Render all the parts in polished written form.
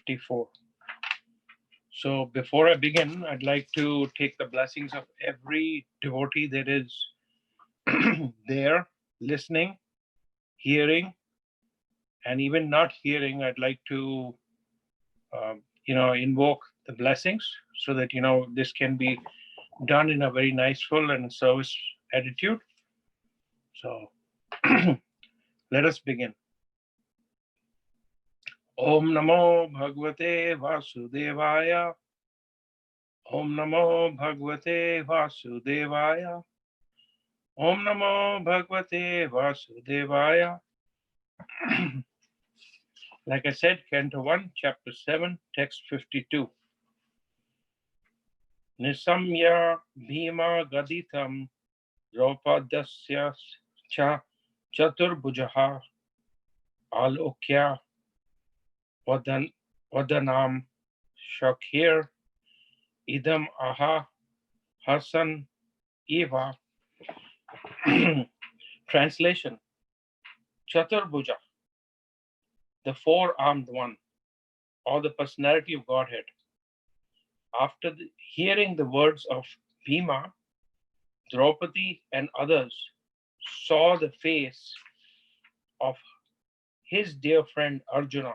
54. So before I begin, I'd like to take the blessings of every devotee that is there, listening, hearing, and even not hearing. I'd like to, invoke the blessings so that, this can be done in a very niceful and service attitude. So let us begin. Om Namo Bhagavate Vasudevaya. Om Namo Bhagavate Vasudevaya. Om Namo Bhagavate Vasudevaya. Like I said, Canto 1, Chapter 7, Text 52. Nisamya Bhima Gaditam Draupadasya Cha Chaturbujaha Alokya Vadanam Shakhir Idam Aha Hasan Eva. Translation: Chaturbuja, the four-armed one, or the personality of Godhead. After hearing the words of Bhima, Draupadi and others saw the face of his dear friend Arjuna.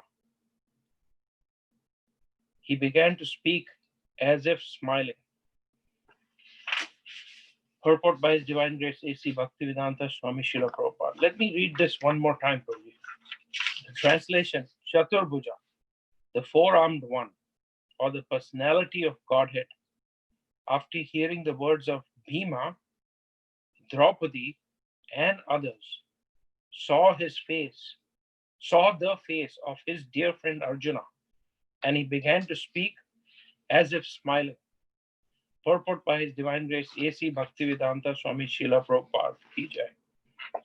He began to speak as if smiling. Purport by His Divine Grace A.C. Bhaktivedanta Swami Srila Prabhupada. Let me read this one more time for you. The translation: Chaturbuja, the four-armed one, or the personality of Godhead. After hearing the words of Bhima, Draupadi, and others, saw the face of his dear friend Arjuna, and he began to speak as if smiling. Purport by His Divine Grace A.C. Bhaktivedanta Swami Srila Prabhupada Ki Jai.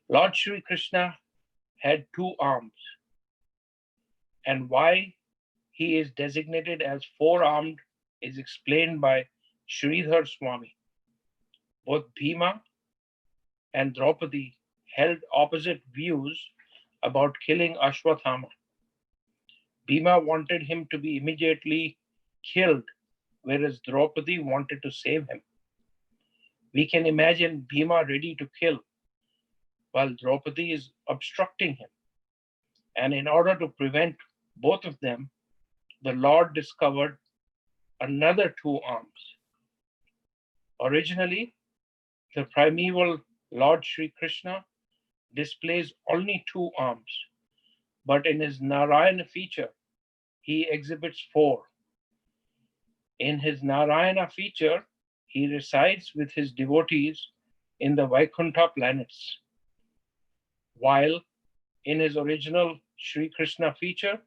Lord Shri Krishna had two arms, and why he is designated as four-armed is explained by Sridhar Swami. Both Bhima and Draupadi held opposite views about killing Ashwathama. Bhima wanted him to be immediately killed, whereas Draupadi wanted to save him. We can imagine Bhima ready to kill, while Draupadi is obstructing him. And in order to prevent both of them, the Lord discovered another two arms. Originally, the primeval Lord Sri Krishna displays only two arms, but in his Narayana feature, he exhibits four. In his Narayana feature, he resides with his devotees in the Vaikuntha planets, while in his original Sri Krishna feature,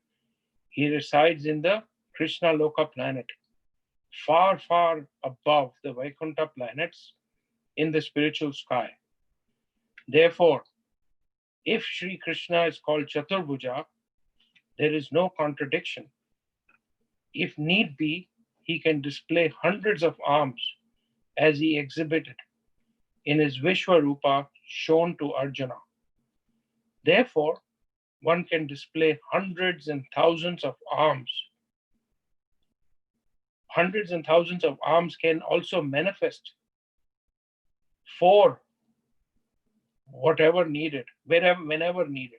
he resides in the Krishna Loka planet, far, far above the Vaikuntha planets in the spiritual sky. Therefore, if Sri Krishna is called Chaturbuja, there is no contradiction. If need be, he can display hundreds of arms as he exhibited in his Vishwarupa shown to Arjuna. Therefore, one can display hundreds and thousands of arms. Hundreds and thousands of arms can also manifest for whatever needed, whenever needed.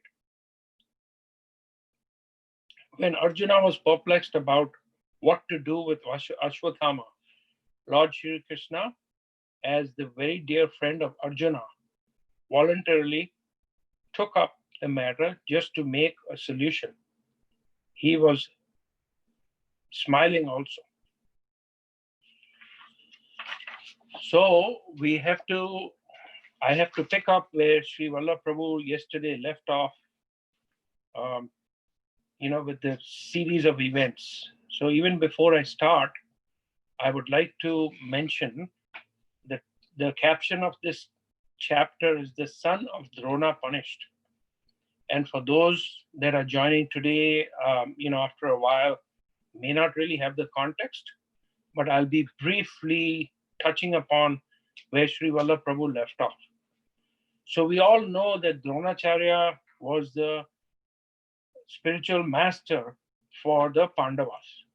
When Arjuna was perplexed about what to do with Ashwathama, Lord Shri Krishna, as the very dear friend of Arjuna, voluntarily took up the matter just to make a solution. He was smiling also. So I have to pick up where Sri Vallabh Prabhu yesterday left off, with the series of events. So even before I start, I would like to mention that the caption of this chapter is "The Son of Drona Punished." And for those that are joining today, after a while, may not really have the context, but I'll be briefly touching upon where Sri Vallabh Prabhu left off. So we all know that Dronacharya was the spiritual master for the Pandavas.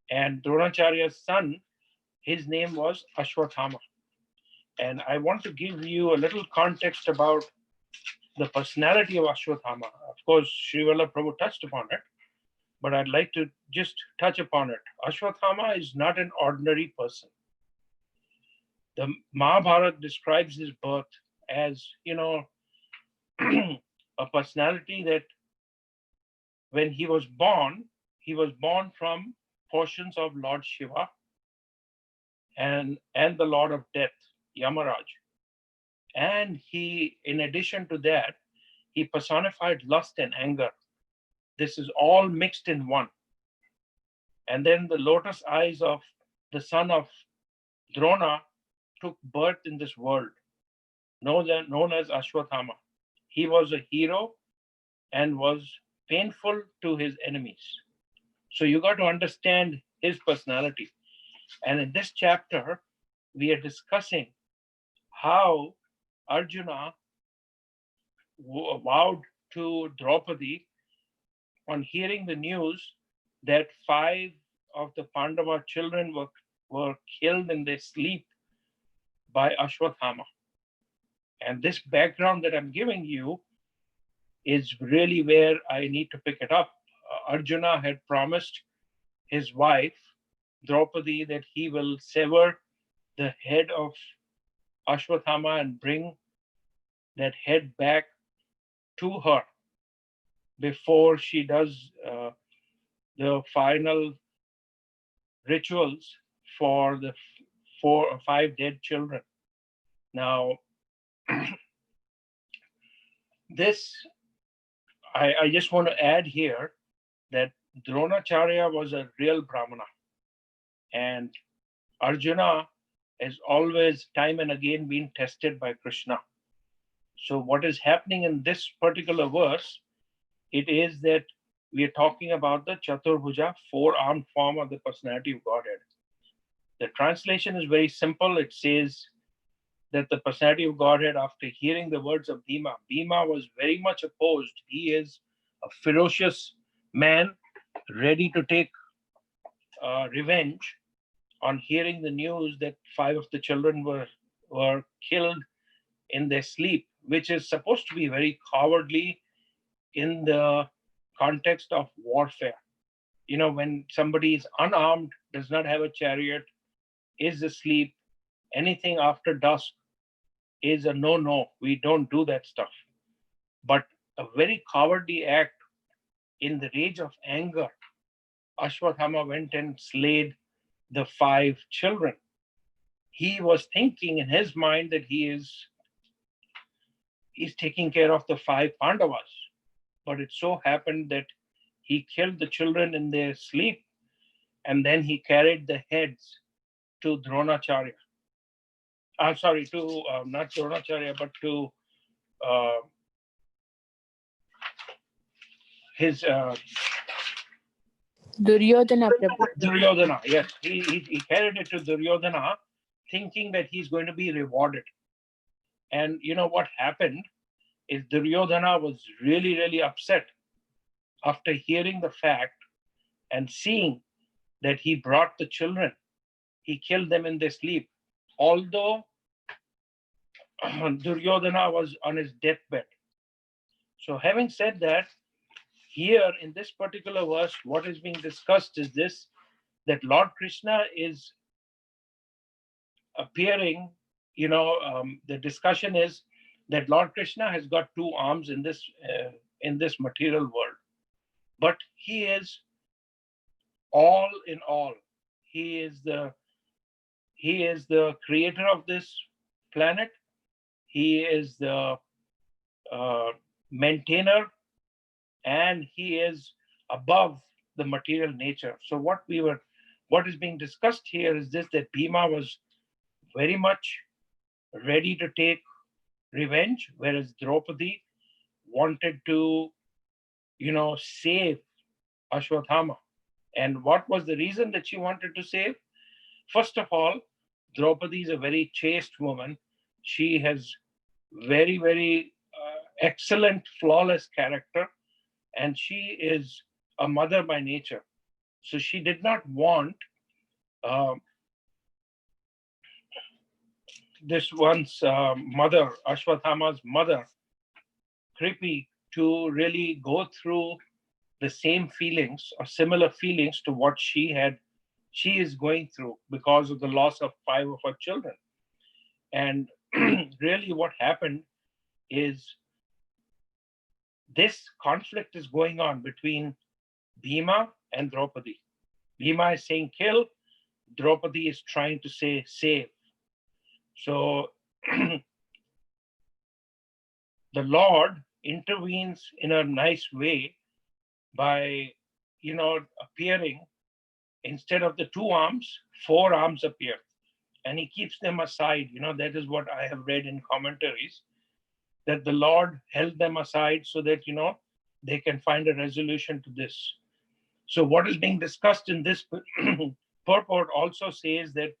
And Dronacharya's son, his name was Ashwathama. And I want to give you a little context about the personality of Ashwathama. Of course, Srivalla Prabhu touched upon it, but I'd like to just touch upon it. Ashwathama is not an ordinary person. The Mahabharata describes his birth as, a personality that when he was born from portions of Lord Shiva and the Lord of Death, Yamaraj. And he, in addition to that, he personified lust and anger. This is all mixed in one. And then the lotus eyes of the son of Drona took birth in this world, known as Ashwathama. He was a hero and was painful to his enemies. So you got to understand his personality. And in this chapter, we are discussing how Arjuna vowed to Draupadi on hearing the news that 5 of the Pandava children were killed in their sleep by Ashwathama. And this background that I'm giving you is really where I need to pick it up. Arjuna had promised his wife, Draupadi, that he will sever the head of Ashwathama and bring that head back to her before she does the final rituals for the 4 or 5 dead children. Now, this, I just want to add here that Dronacharya was a real Brahmana, and Arjuna has always, time and again, been tested by Krishna. So what is happening in this particular verse, it is that we are talking about the Chaturbhuja, 4-armed form of the personality of Godhead. The translation is very simple. It says that the personality of Godhead, after hearing the words of Bhima was very much opposed. He is a ferocious man, ready to take revenge on hearing the news that 5 of the children were killed in their sleep, which is supposed to be very cowardly in the context of warfare. When somebody is unarmed, does not have a chariot, is asleep, anything after dusk is a no. We don't do that stuff. But a very cowardly act, in the rage of anger, Ashwathama went and slayed the 5 children. He was thinking in his mind that he's taking care of the 5 Pandavas. But it so happened that he killed the children in their sleep, and then he carried the heads to Dronacharya. Not Dronacharya, but to his Duryodhana, Prabhu. Duryodhana. Yes, he carried it to Duryodhana, thinking that he's going to be rewarded. And what happened is Duryodhana was really, really upset after hearing the fact and seeing that he brought the children. He killed them in their sleep, although Duryodhana was on his deathbed. So having said that, here in this particular verse, what is being discussed is this, that Lord Krishna is appearing, the discussion is that Lord Krishna has got 2 arms in this material world, but he is all in all. He is the creator of this planet. He is the maintainer, and he is above the material nature. So what is being discussed here is this, that Bhima was very much ready to take revenge, whereas Draupadi wanted to, save Ashwathama. And what was the reason that she wanted to save? First of all, Draupadi is a very chaste woman. She has very, very excellent, flawless character, and she is a mother by nature. So she did not want this one's mother, Ashwatthama's mother, Kripi, to really go through the same feelings or similar feelings to what she is going through because of the loss of 5 of her children. And really what happened is this conflict is going on between Bhima and Draupadi. Bhima is saying kill, Draupadi is trying to say save. So the Lord intervenes in a nice way by, appearing. Instead of the 2 arms, 4 arms appear. And he keeps them aside. That is what I have read in commentaries, that the Lord held them aside so that, they can find a resolution to this. So what is being discussed in this purport also says that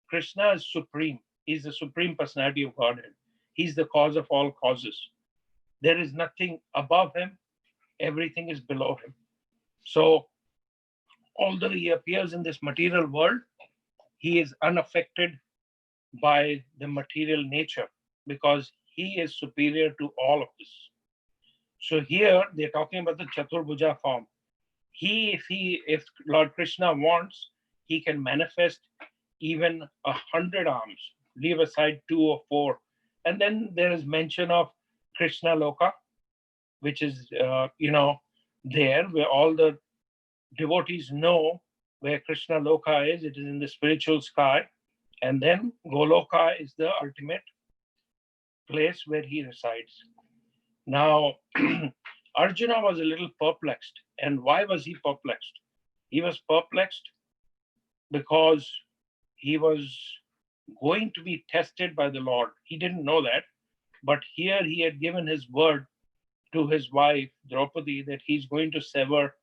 Krishna is supreme. He's the supreme personality of Godhead. He's the cause of all causes. There is nothing above him. Everything is below him. So although he appears in this material world, he is unaffected by the material nature because he is superior to all of this. So here they're talking about the Chaturbhuja form. If Lord Krishna wants, he can manifest even 100 arms, leave aside 2 or 4. And then there is mention of Krishna Loka, which is, there where all the devotees know where Krishna Loka is. It is in the spiritual sky. And then Goloka is the ultimate place where he resides. Now, Arjuna was a little perplexed. And why was he perplexed? He was perplexed because he was going to be tested by the Lord. He didn't know that. But here he had given his word to his wife, Draupadi, that he's going to sever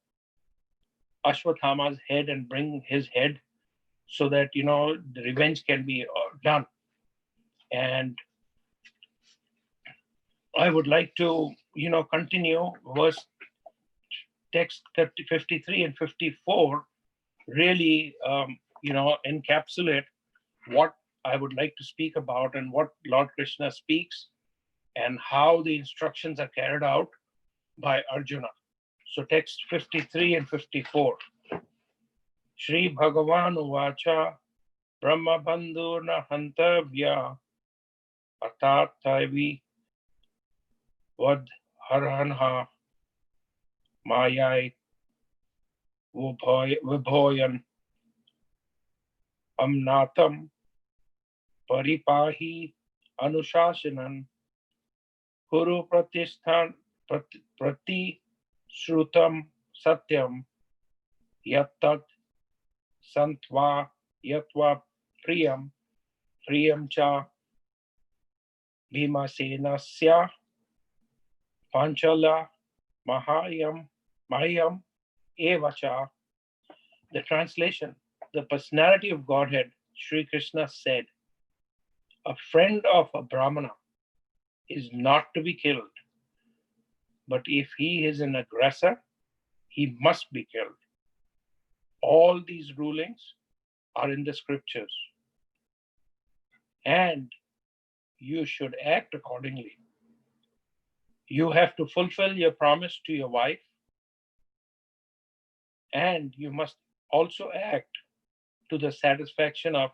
Ashwatthama's head and bring his head so that, the revenge can be done. And I would like to, continue verse text 53 and 54 really, encapsulate what I would like to speak about and what Lord Krishna speaks and how the instructions are carried out by Arjuna. So text 53 and 54. Shri Bhagavan Uvacha Brahma Bandhurna Hantavya Atataivi Vad Harhanha Mayai Vibhoyan Amnatam Paripahi Anushasanan Kuru Pratishthan Prati Shrutam Satyam Yattat Santva Yatva Priyam Priyam Cha Bhimasenasya Panchala Mahayam Evacha. The translation: the personality of Godhead, Sri Krishna said, a friend of a Brahmana is not to be killed, but if he is an aggressor, he must be killed. All these rulings are in the scriptures, and you should act accordingly. You have to fulfill your promise to your wife, and you must also act to the satisfaction of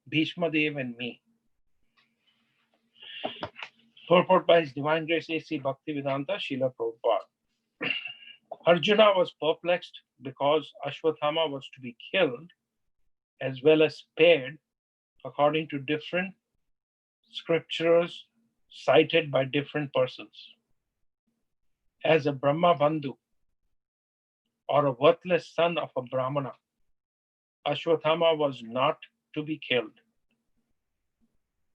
Bhishma Dev and me. Purport by His Divine Grace A.C. Bhaktivedanta Srila Prabhupada. Arjuna was perplexed because Ashwatthama was to be killed as well as spared according to different scriptures cited by different persons. As a Brahma Bandhu or a worthless son of a Brahmana, Ashwatthama was not to be killed.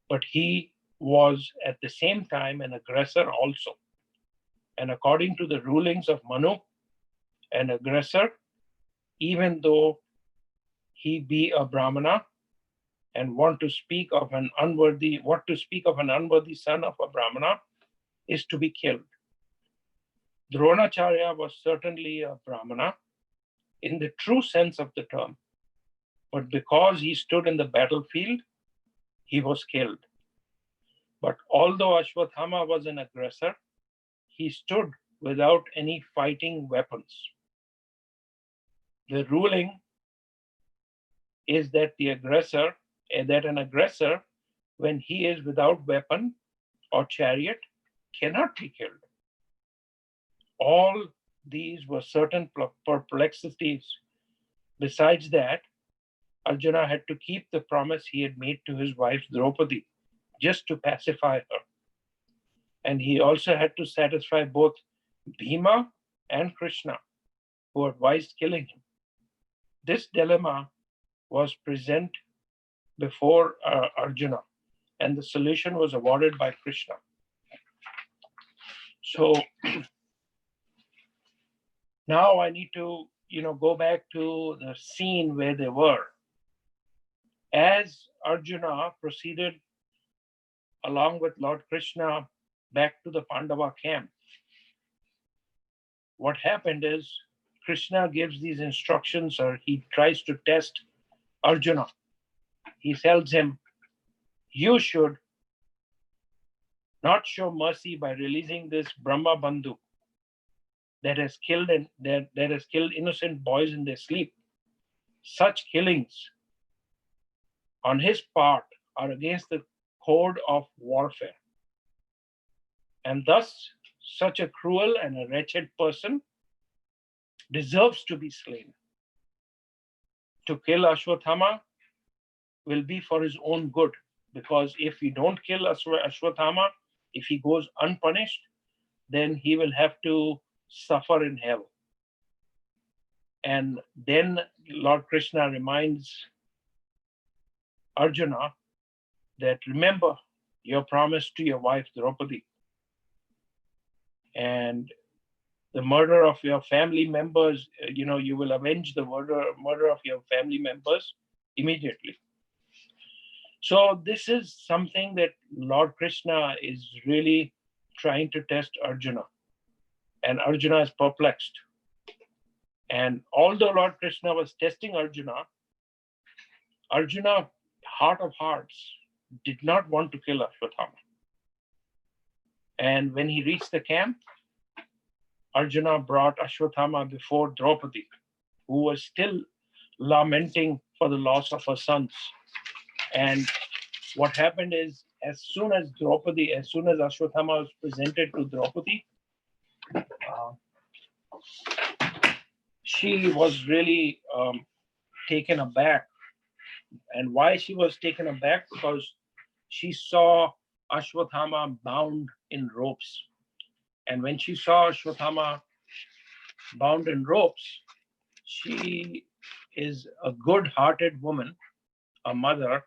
But he was at the same time an aggressor also. And according to the rulings of Manu, an aggressor, even though he be a Brahmana and want to speak of an unworthy son of a Brahmana, is to be killed. Dronacharya was certainly a Brahmana in the true sense of the term, but because he stood in the battlefield, he was killed. But although Ashwathama was an aggressor, he stood without any fighting weapons. The ruling is that an aggressor, when he is without weapon or chariot, cannot be killed. All these were certain perplexities. Besides that, Arjuna had to keep the promise he had made to his wife Draupadi, just to pacify her. And he also had to satisfy both Bhima and Krishna, who advised killing him. This dilemma was present before Arjuna, and the solution was awarded by Krishna. So now I need to, go back to the scene where they were. As Arjuna proceeded along with Lord Krishna back to the Pandava camp, what happened is Krishna gives these instructions, or he tries to test Arjuna. He tells him, you should not show mercy by releasing this Brahma Bandhu that has killed innocent boys in their sleep. Such killings on his part are against the code of warfare. And thus, such a cruel and a wretched person deserves to be slain. To kill Ashwathama will be for his own good, because if we don't kill Ashwathama, if he goes unpunished, then he will have to suffer in hell. And then Lord Krishna reminds Arjuna that remember your promise to your wife Draupadi, and the murder of your family members, you will avenge the murder of your family members immediately. So this is something that Lord Krishna is really trying to test Arjuna, and Arjuna is perplexed. And although Lord Krishna was testing Arjuna, heart of hearts, did not want to kill Ashwathama. And when he reached the camp, Arjuna brought Ashwathama before Draupadi, who was still lamenting for the loss of her sons. And what happened is, as soon as Ashwathama was presented to Draupadi, she was really taken aback. And why she was taken aback? Because she saw Ashwathama bound in ropes. And when she saw Ashwathama bound in ropes, she is a good-hearted woman, a mother,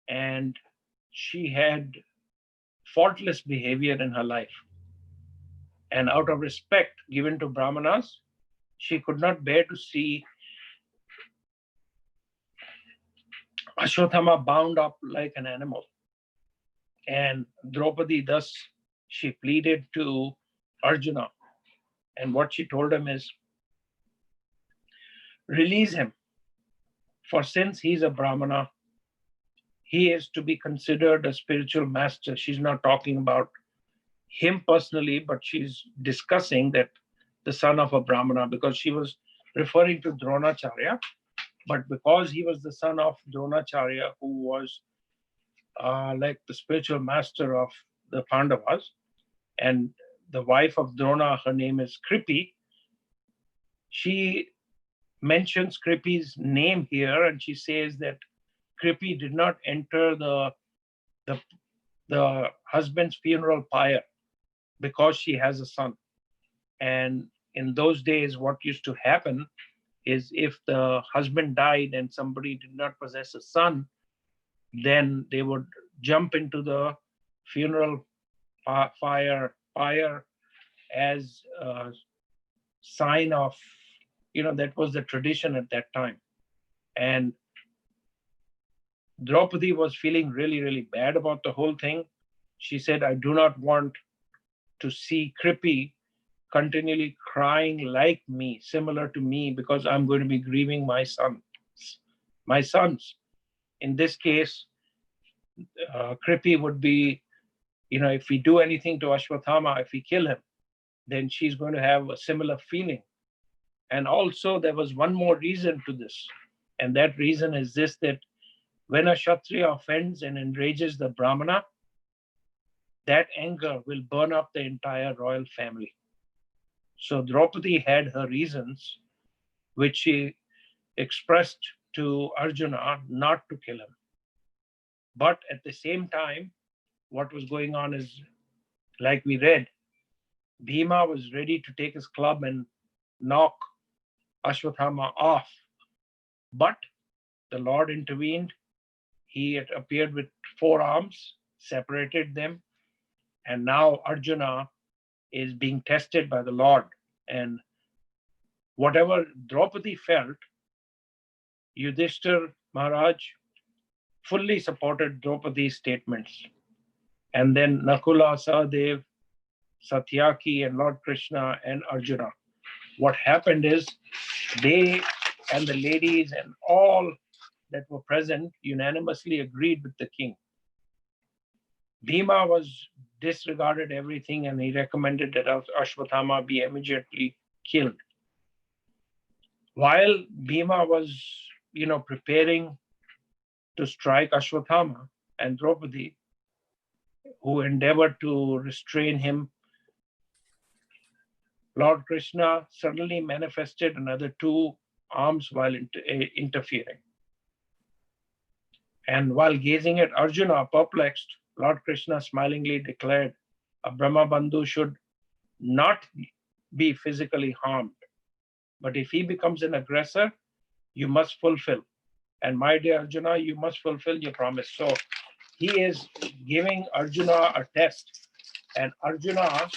and she had faultless behavior in her life. And out of respect given to Brahmanas, she could not bear to see Ashwathama bound up like an animal. And Draupadi, thus, she pleaded to Arjuna. And what she told him is, release him. For since he's a Brahmana, he is to be considered a spiritual master. She's not talking about him personally, but she's discussing that the son of a Brahmana, because she was referring to Dronacharya. But because he was the son of Dronacharya, who was like the spiritual master of the Pandavas, and the wife of Drona, her name is Kripi, she mentions Kripi's name here, and she says that Kripi did not enter the husband's funeral pyre because she has a son. And in those days, what used to happen is if the husband died and somebody did not possess a son, then they would jump into the funeral pyre as a sign of, that was the tradition at that time. And Draupadi was feeling really, really bad about the whole thing. She said, I do not want to see Kripi continually crying like me, similar to me, because I'm going to be grieving my son. My sons. In this case, Kripi would be, if we do anything to Ashwathama, if we kill him, then she's going to have a similar feeling. And also, there was one more reason to this. And that reason is this, that when a Kshatriya offends and enrages the Brahmana, that anger will burn up the entire royal family. So Draupadi had her reasons, which she expressed to Arjuna not to kill him. But at the same time, what was going on is, like we read, Bhima was ready to take his club and knock Ashwathama off. But the Lord intervened. He had appeared with 4 arms, separated them, and now Arjuna is being tested by the Lord. And whatever Draupadi felt, Yudhishthir Maharaj fully supported Draupadi's statements. And then Nakula, Sahadev, Satyaki, and Lord Krishna and Arjuna. What happened is they and the ladies and all that were present unanimously agreed with the king. Bhima disregarded everything, and he recommended that Ashwathama be immediately killed. While Bhima was, preparing to strike Ashwathama, and Draupadi, who endeavored to restrain him, Lord Krishna suddenly manifested another 2 arms while interfering. And while gazing at Arjuna, perplexed, Lord Krishna smilingly declared, a Brahma Bandhu should not be physically harmed. But if he becomes an aggressor, you must fulfill. And my dear Arjuna, you must fulfill your promise. So he is giving Arjuna a test. And Arjuna,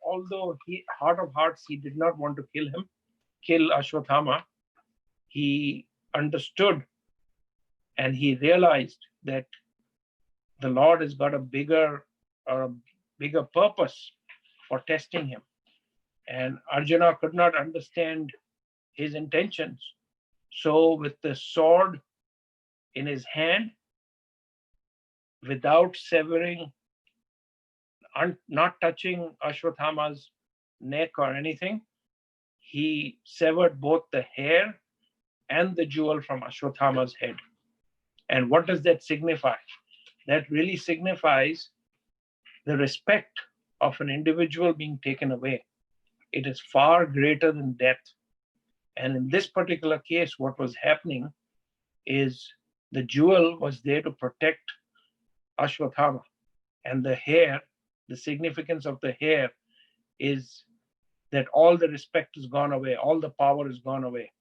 although heart of hearts, he did not want to kill Ashwathama, he understood and he realized that the Lord has got a bigger purpose for testing him. And Arjuna could not understand his intentions. So with the sword in his hand, without severing, not touching Ashwathama's neck or anything, he severed both the hair and the jewel from Ashwathama's head. And what does that signify? That really signifies the respect of an individual being taken away. It is far greater than death. And in this particular case, what was happening is the jewel was there to protect Ashwathama. And the hair, the significance of the hair is that all the respect is gone away, all the power is gone away.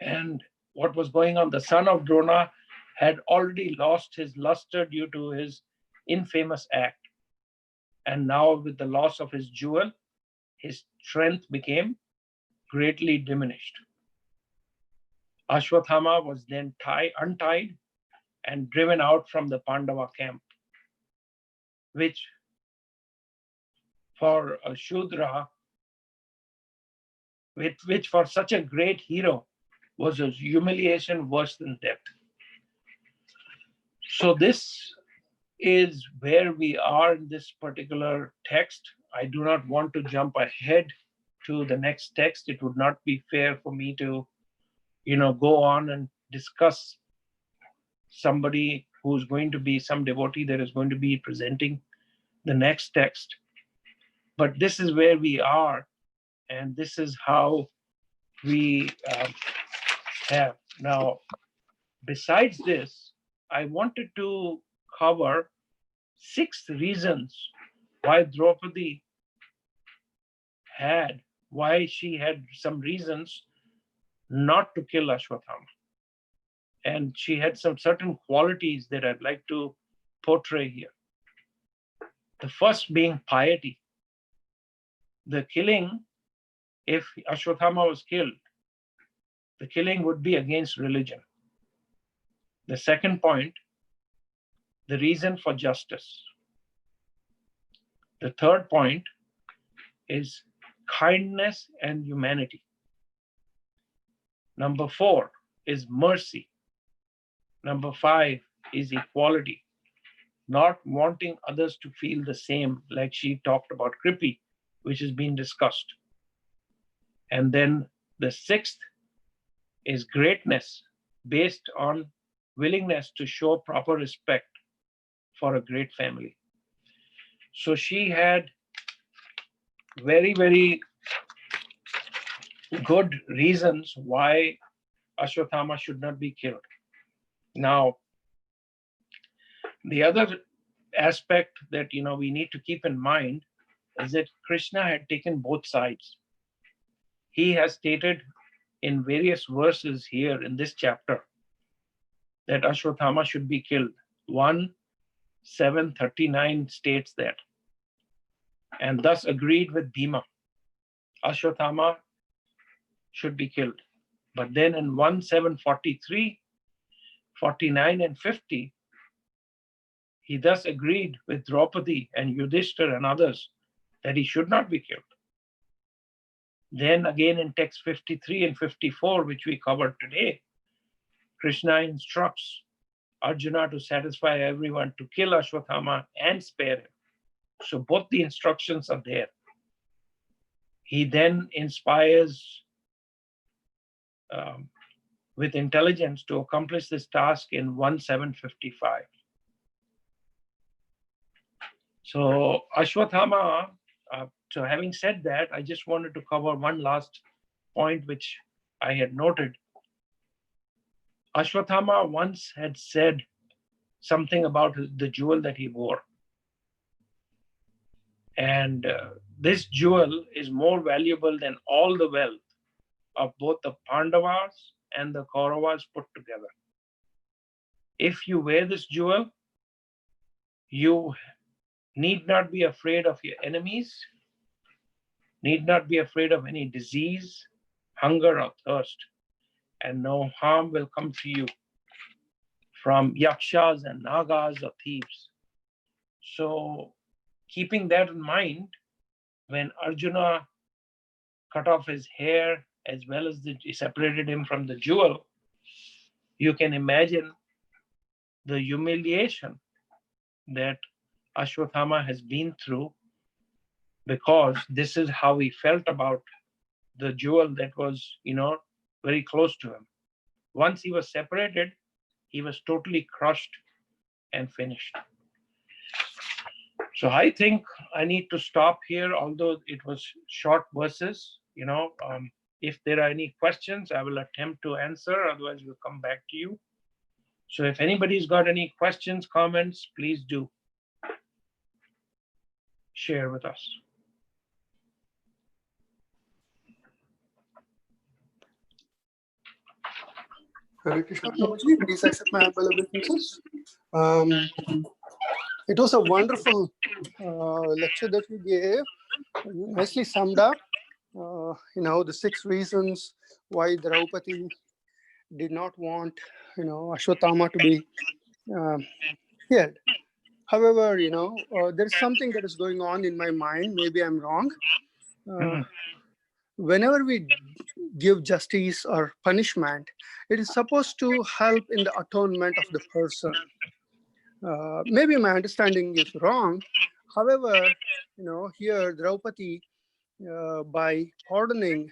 And what was going on, the son of Drona had already lost his luster due to his infamous act. And now with the loss of his jewel, his strength became greatly diminished. Ashwathama was then untied and driven out from the Pandava camp, which for a Shudra, which for such a great hero was a humiliation worse than death. So this is where we are in this particular text. I do not want to jump ahead to the next text. It would not be fair for me to, go on and discuss somebody who's going to be some devotee that is going to be presenting the next text. But this is where we are, and this is how we have. Now, besides this, I wanted to cover 6 reasons why Draupadi why she had some reasons not to kill Ashwathama. And she had some certain qualities that I'd like to portray here. The first being piety. The killing, if Ashwathama was killed, the killing would be against religion. The second point, the reason for justice. The third point is kindness and humanity. Number 4 is mercy. Number 5 is equality, not wanting others to feel the same, like she talked about Kripi, which has been discussed. And then the 6th is greatness, based on willingness to show proper respect for a great family. So she had very, very good reasons why Ashwatthama should not be killed. Now, the other aspect that we need to keep in mind is that Krishna had taken both sides. He has stated in various verses here in this chapter that Ashwatthama should be killed. 1:7:39 states that, and thus agreed with Bhima. Ashwatthama should be killed. But then in 1:7:43, 49 and 50, he thus agreed with Draupadi and Yudhishthira and others that he should not be killed. Then again in text 53 and 54, which we covered today, Krishna instructs Arjuna to satisfy everyone to kill Ashwatthama and spare him. So both the instructions are there. He then inspires with intelligence to accomplish this task in 1:7:55. So Ashwatthama, so having said that, I just wanted to cover one last point which I had noted. Ashwatthama once had said something about the jewel that he wore. And this jewel is more valuable than all the wealth of both the Pandavas and the Kauravas put together. If you wear this jewel, you need not be afraid of your enemies, need not be afraid of any disease, hunger, or thirst, and no harm will come to you from yakshas and nagas or thieves. So, keeping that in mind, when Arjuna cut off his hair as well as separated him from the jewel, you can imagine the humiliation that Ashwatthama has been through, because this is how he felt about the jewel that was, very close to him. Once he was separated, he was totally crushed and finished. So I think I need to stop here, although it was short verses. If there are any questions, I will attempt to answer. Otherwise, we'll come back to you. So if anybody's got any questions, comments, please do share with us. Hare Krishna, Prabhuji, please accept my humble obeisances. It was a wonderful lecture that you gave. You nicely summed up, the 6 reasons why Draupadi did not want, Ashwatthama to be killed. However, there's something that is going on in my mind. Maybe I'm wrong. Whenever we give justice or punishment, it is supposed to help in the atonement of the person. Maybe my understanding is wrong. However, here Draupadi, by pardoning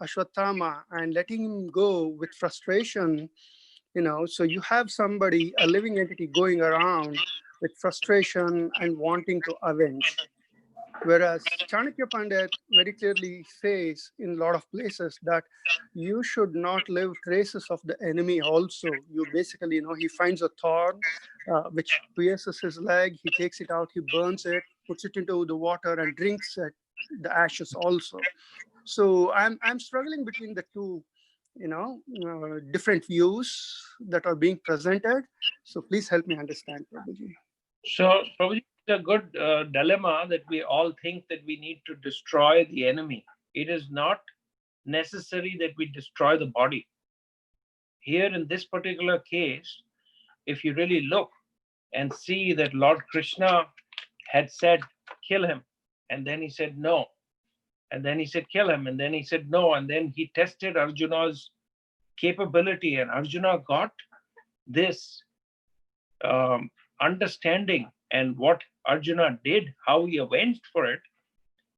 Ashwatthama and letting him go with frustration, so you have somebody, a living entity, going around with frustration and wanting to avenge. Whereas Chanakya Pandit very clearly says in a lot of places that you should not leave traces of the enemy also. You basically, he finds a thorn which pierces his leg, he takes it out, he burns it, puts it into the water and drinks it, the ashes also. So I'm struggling between the two, different views that are being presented. So please help me understand, Prabhuji. So, Prabhuji, it's a good dilemma that we all think that we need to destroy the enemy. It is not necessary that we destroy the body. Here in this particular case, if you really look and see that Lord Krishna had said, kill him, And then he said no. And then he said kill him. And then he said no. And then he tested Arjuna's capability, and Arjuna got this understanding. And what Arjuna did, how he avenged for it,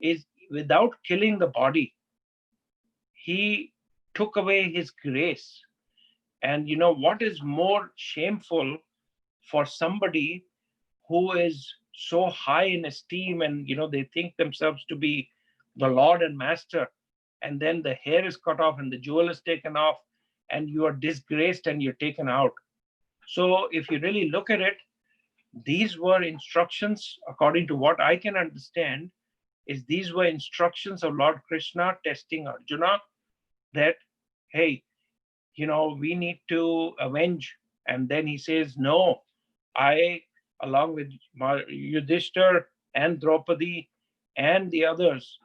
is without killing the body, he took away his grace. And what is more shameful for somebody who is so high in esteem, and they think themselves to be the Lord and Master, and then the hair is cut off and the jewel is taken off, and you are disgraced and you're taken out. So if you really look at it, these were instructions, according to what I can understand, is these were instructions of Lord Krishna testing Arjuna that, hey, we need to avenge. And then he says, no, I, along with Yudhishthir and Draupadi and the others,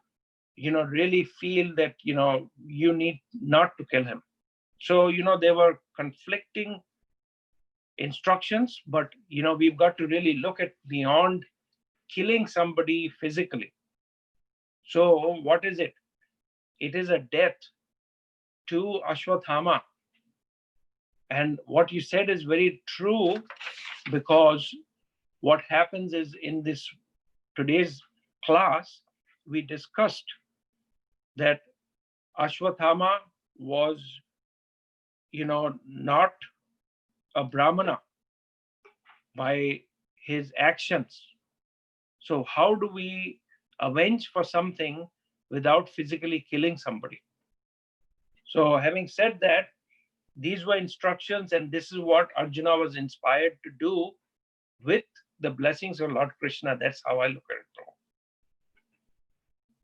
really feel that, you need not to kill him. So, there were conflicting instructions, but, we've got to really look at beyond killing somebody physically. So what is it? It is a death to Ashwathama. And what you said is very true, because what happens is in this today's class, we discussed that Ashwathama was, not a Brahmana by his actions. So how do we avenge for something without physically killing somebody? So having said that, these were instructions, and this is what Arjuna was inspired to do with the blessings of Lord Krishna. That's how I look at it.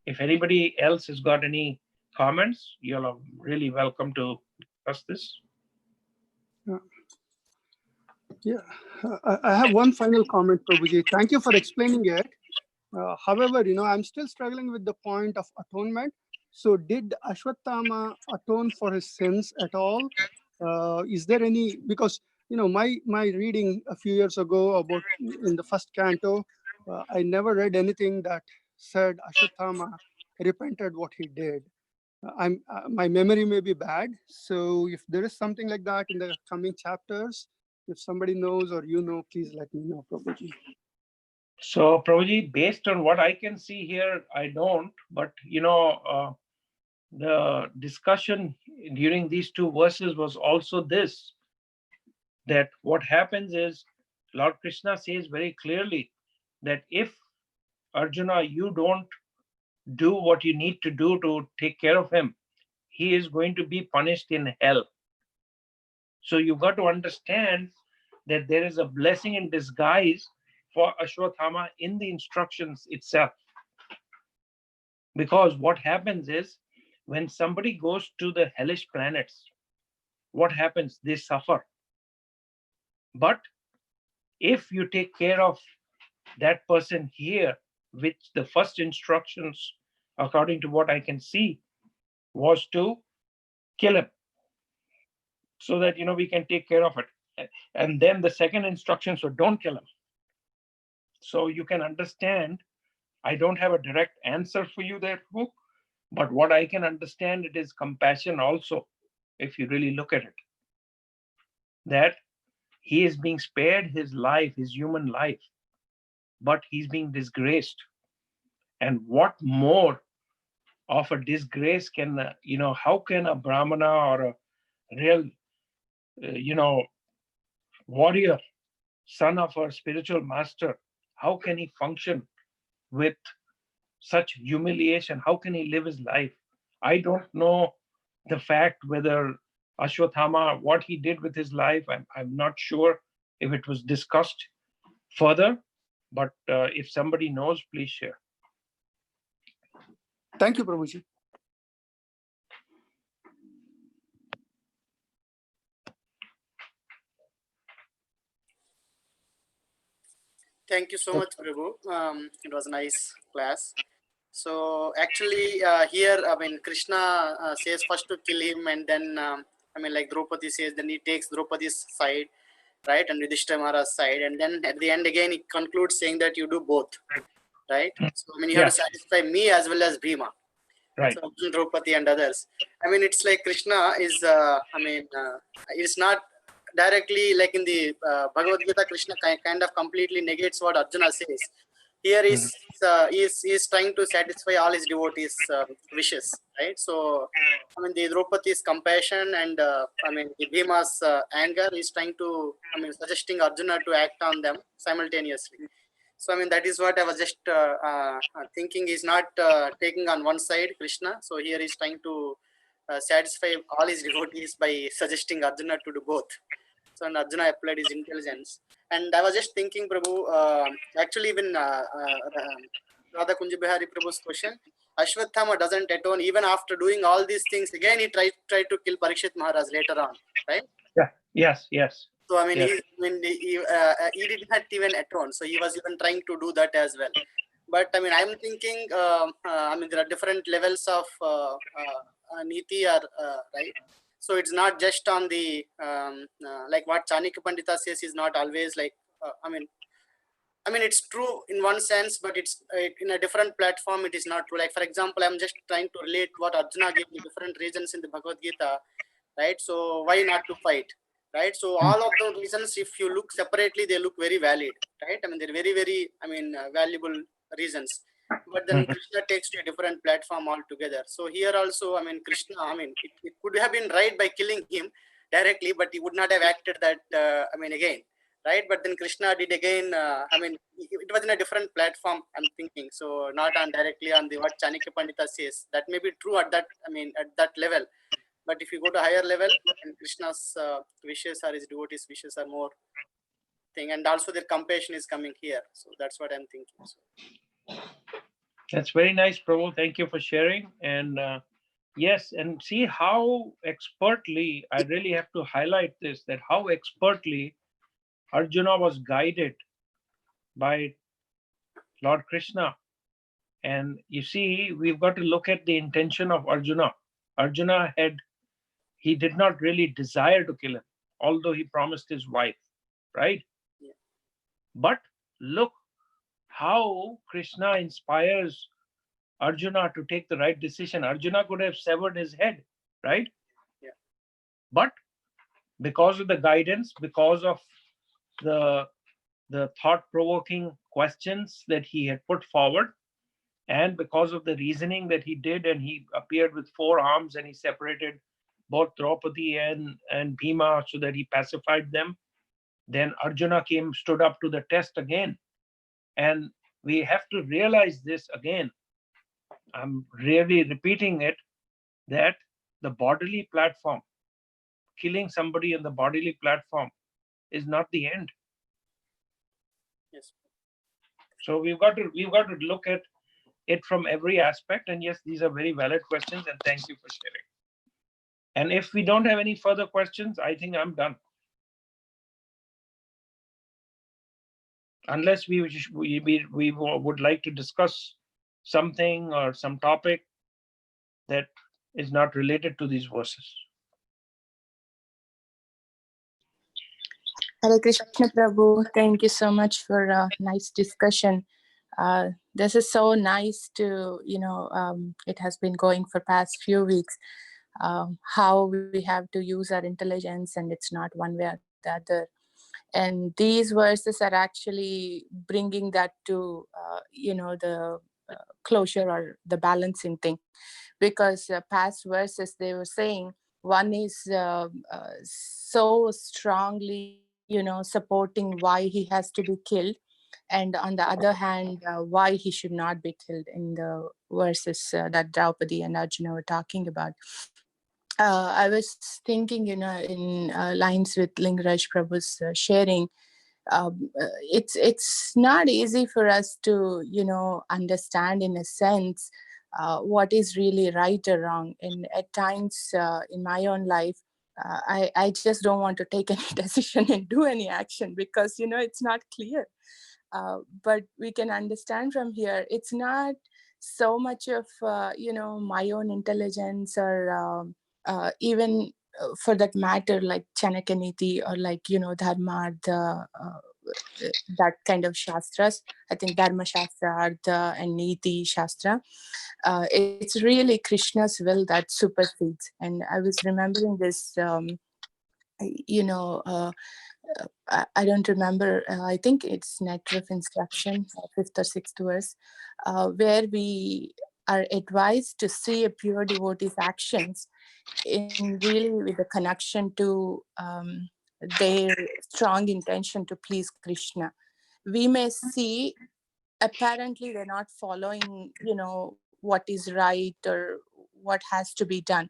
If anybody else has got any comments, you're really welcome to discuss this. Yeah, I have one final comment, Prabhuji. Thank you for explaining it. However, I'm still struggling with the point of atonement. So did Ashwatthama atone for his sins at all? Is there any, because, my reading a few years ago about in the first canto, I never read anything that said Ashwatthama repented what he did. My memory may be bad. So if there is something like that in the coming chapters, if somebody knows or please let me know, Prabhuji. So, Prabhuji, based on what I can see here, I don't. But, the discussion during these two verses was also this, that what happens is Lord Krishna says very clearly that if, Arjuna, you don't do what you need to do to take care of him, he is going to be punished in hell. So you've got to understand that there is a blessing in disguise for Ashwathama in the instructions itself. Because what happens is, when somebody goes to the hellish planets, what happens? They suffer. But if you take care of that person here, which the first instructions, according to what I can see, was to kill him, so that we can take care of it. And then the second instructions were don't kill him. So you can understand, I don't have a direct answer for you there, Prabhu, but what I can understand, it is compassion also, if you really look at it, that he is being spared his life, his human life, but he's being disgraced. And what more of a disgrace can, how can a Brahmana or a real, warrior, son of a spiritual master, how can he function with such humiliation? How can he live his life? I don't know the fact whether Ashwathama, what he did with his life, I'm not sure if it was discussed further, but if somebody knows, please share. Thank you, Prabhuji. Thank you so much, Prabhu. It was a nice class. So actually, here, Krishna says first to kill him, and then, like Draupadi says, then he takes Draupadi's side, right, and Yudhishthira Maharaj's side, and then at the end again he concludes saying that you do both, right? So I mean, you have to satisfy me as well as Bhima. Right. So Arjuna, Draupadi and others. I mean, it's like Krishna is, it's not directly like in the Bhagavad Gita. Krishna kind of completely negates what Arjuna says. Here is trying to satisfy all his devotees' wishes, right? So, I mean, the Draupadi's compassion and I mean, the Bhima's anger is trying to, I mean, suggesting Arjuna to act on them simultaneously. So I mean, that is what I was just thinking. Is not taking on one side Krishna. So here he's trying to satisfy all his devotees by suggesting Arjuna to do both. So and Arjuna applied his intelligence. And I was just thinking, Prabhu, actually even Radha Kunja Bihari Prabhu's question, Ashwathama doesn't atone even after doing all these things. Again, he tried to kill Parikshit Maharaj later on, right? Yeah. Yes. So I mean, Yes. he did not even atone. So he was even trying to do that as well. But I mean, I'm thinking. I mean, there are different levels of niti, or right. So it's not just on the like what Chanakya Pandita says is not always like. I mean, it's true in one sense, but it's in a different platform. It is not true. Like for example, I'm just trying to relate what Arjuna gave me different reasons in the Bhagavad Gita, right? So why not to fight, right? So all of those reasons, if you look separately, they look very valid, right? I mean, they're very valuable reasons. But then Krishna takes to a different platform altogether. So here also, I mean, Krishna, I mean, it could have been right by killing him directly, but he would not have acted that. I mean, again, right? But then Krishna did again. I mean, it was in a different platform. I'm thinking, so not on directly on the what Chanakya Pandita says. That may be true at that. I mean, at that level. But if you go to higher level, and Krishna's wishes or his devotees' wishes are more thing, and also their compassion is coming here. So that's what I'm thinking. So. That's very nice, Prabhu. Thank you for sharing. And yes, and see how expertly, I really have to highlight this, that how expertly Arjuna was guided by Lord Krishna. And you see, we've got to look at the intention of Arjuna. Arjuna he did not really desire to kill him, although he promised his wife, right? Yeah. But look how Krishna inspires Arjuna to take the right decision. Arjuna could have severed his head, right? Yeah. But because of the guidance, because of the thought-provoking questions that he had put forward, and because of the reasoning that he did, and he appeared with 4 arms and he separated both Draupadi and Bhima so that he pacified them, then Arjuna stood up to the test again. And we have to realize this again. I'm really repeating it, that the bodily platform, killing somebody on the bodily platform, is not the end. Yes. So we've got to look at it from every aspect. And yes, these are very valid questions, and thank you for sharing. And if we don't have any further questions, I think I'm done. Unless we would like to discuss something or some topic that is not related to these verses. Hare Krishna Prabhu, thank you so much for a nice discussion. This is so nice to, it has been going for past few weeks, how we have to use our intelligence, and it's not one way or the other. And these verses are actually bringing that to, the closure or the balancing thing. Because past verses, they were saying one is so strongly, supporting why he has to be killed. And on the other hand, why he should not be killed in the verses that Draupadi and Arjuna were talking about. I was thinking, in lines with Lingaraj Prabhu's sharing, it's not easy for us to, understand in a sense what is really right or wrong. And at times in my own life, I just don't want to take any decision and do any action because, it's not clear. But we can understand from here, it's not so much of, my own intelligence or even for that matter, like Chanakya Niti or like, Dharma, the that kind of shastras. I think Dharma Shastra, Artha, and Niti Shastra. It's really Krishna's will that supersedes. And I was remembering this, I don't remember. I think it's Nectar of Instruction, fifth or sixth verse, where we are advised to see a pure devotee's actions in really with a connection to their strong intention to please Krishna. We may see apparently they're not following, what is right or what has to be done.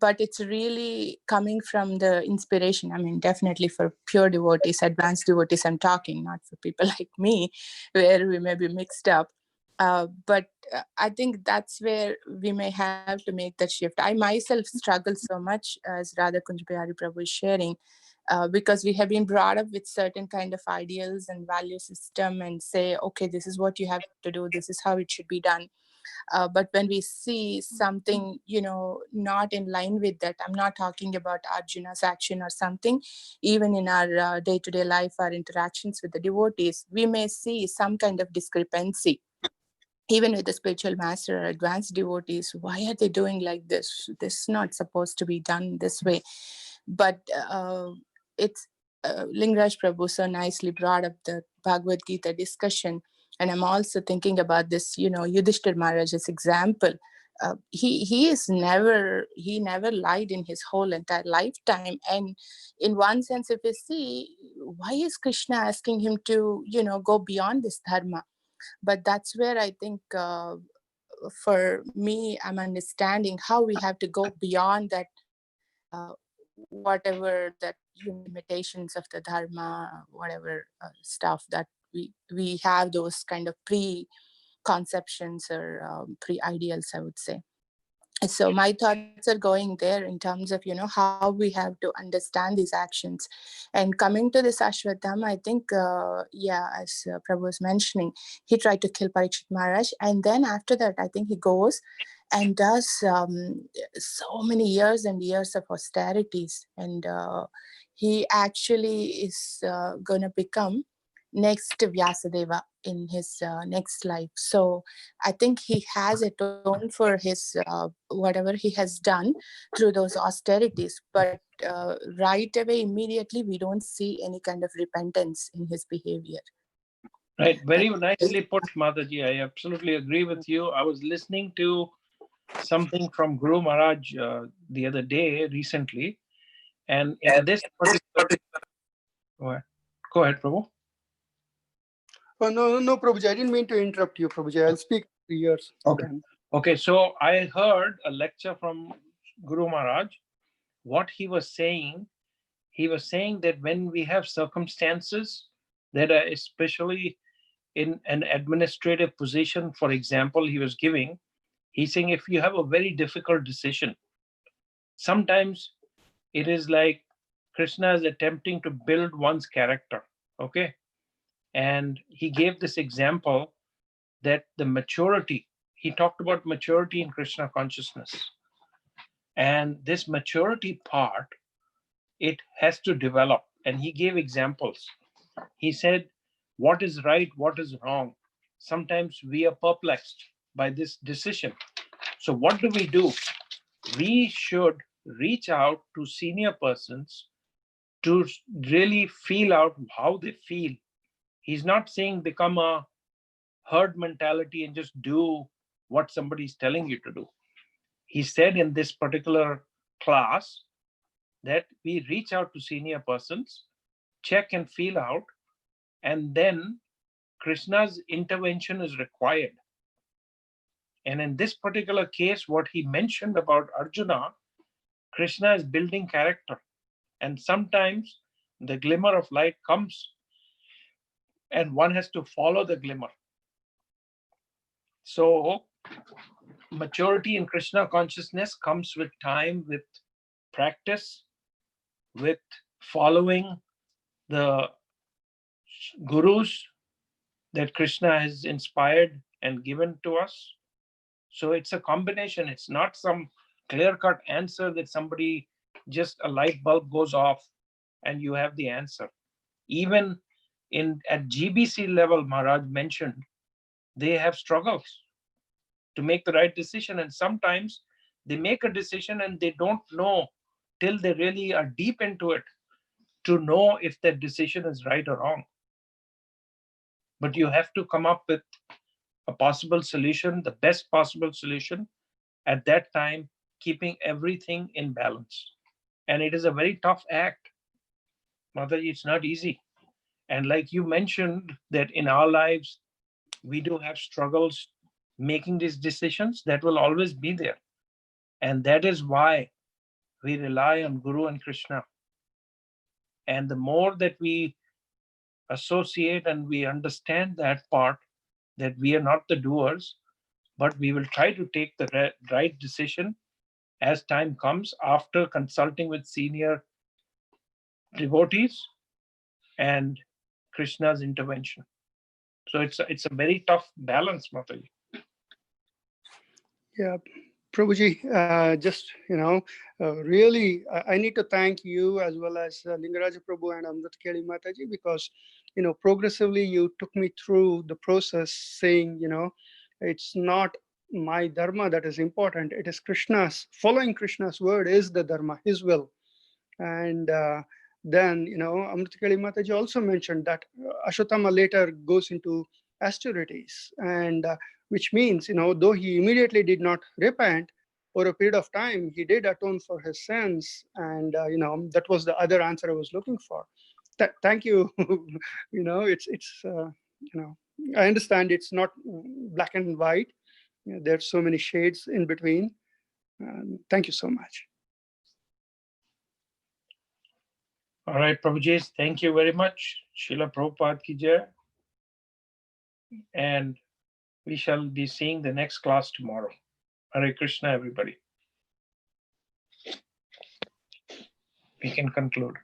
But it's really coming from the inspiration. I mean, definitely for pure devotees, advanced devotees, I'm talking, not for people like me, where we may be mixed up. But I think that's where we may have to make that shift. I myself struggle so much, as Radha Kunjbihari Prabhu is sharing, because we have been brought up with certain kind of ideals and value system and say, okay, this is what you have to do, this is how it should be done. But when we see something, not in line with that, I'm not talking about Arjuna's action or something, even in our day-to-day life, our interactions with the devotees, we may see some kind of discrepancy. Even with the spiritual master or advanced devotees, why are they doing like this? This is not supposed to be done this way. But it's Lingaraj Prabhu so nicely brought up the Bhagavad Gita discussion. And I'm also thinking about this, Yudhishthir Maharaj's example. He never lied in his whole entire lifetime. And in one sense, if you see, why is Krishna asking him to, go beyond this dharma? But that's where I think for me, I'm understanding how we have to go beyond that, whatever that limitations of the dharma, whatever stuff that we have, those kind of preconceptions or pre-ideals, I would say. So my thoughts are going there in terms of, how we have to understand these actions. And coming to this Ashwatthama, I think, as Prabhu was mentioning, he tried to kill Parikshit Maharaj. And then after that, I think he goes and does so many years and years of austerities. And he actually is going to become next Vyasadeva in his next life. So I think he has atoned for his whatever he has done through those austerities. But right away, immediately, we don't see any kind of repentance in his behavior. Right. Very nicely put, Mataji. I absolutely agree with you. I was listening to something from Guru Maharaj the other day, recently. And in this particular... Go ahead, Prabhu. Oh, no, Prabhuji, I didn't mean to interrupt you, Prabhuji. I'll speak 3 years. Okay, so I heard a lecture from Guru Maharaj. What he was saying that when we have circumstances that are especially in an administrative position, for example, he's saying if you have a very difficult decision, sometimes it is like Krishna is attempting to build one's character, okay? And he gave this example that the maturity, he talked about maturity in Krishna consciousness. And this maturity part, it has to develop. And he gave examples. He said, what is right, what is wrong? Sometimes we are perplexed by this decision. So what do? We should reach out to senior persons to really feel out how they feel. He's not saying become a herd mentality and just do what somebody's telling you to do. He said in this particular class that we reach out to senior persons, check and feel out, and then Krishna's intervention is required. And in this particular case, what he mentioned about Arjuna, Krishna is building character. And sometimes the glimmer of light comes and one has to follow the glimmer. So maturity in Krishna consciousness comes with time, with practice, with following the gurus that Krishna has inspired and given to us. So it's a combination. It's not some clear-cut answer that somebody, just a light bulb goes off and you have the answer. Even at GBC level, Maharaj mentioned, they have struggles to make the right decision. And sometimes they make a decision and they don't know till they really are deep into it to know if that decision is right or wrong. But you have to come up with a possible solution, the best possible solution at that time, keeping everything in balance. And it is a very tough act. Mataji, it's not easy. And like you mentioned, that in our lives, we do have struggles making these decisions. That will always be there. And that is why we rely on Guru and Krishna. And the more that we associate and we understand that part, that we are not the doers, but we will try to take the right decision as time comes after consulting with senior devotees and Krishna's intervention. So it's a very tough balance, Mataji. Yeah, Prabhuji, just, really, I need to thank you as well as Lingaraja Prabhu and Amrit Keli Mataji, because, progressively you took me through the process saying, it's not my dharma that is important. It is Krishna's, following Krishna's word is the dharma, his will. And then, Amrit Keli Mataji also mentioned that Ashwatthama later goes into austerities, and which means, though he immediately did not repent, over a period of time, he did atone for his sins. And, that was the other answer I was looking for. Thank you. I understand it's not black and white. There's so many shades in between. Thank you so much. All right, Prabhuji, thank you very much. Srila Prabhupada ki jai. And we shall be seeing the next class tomorrow. Hare Krishna, everybody. We can conclude.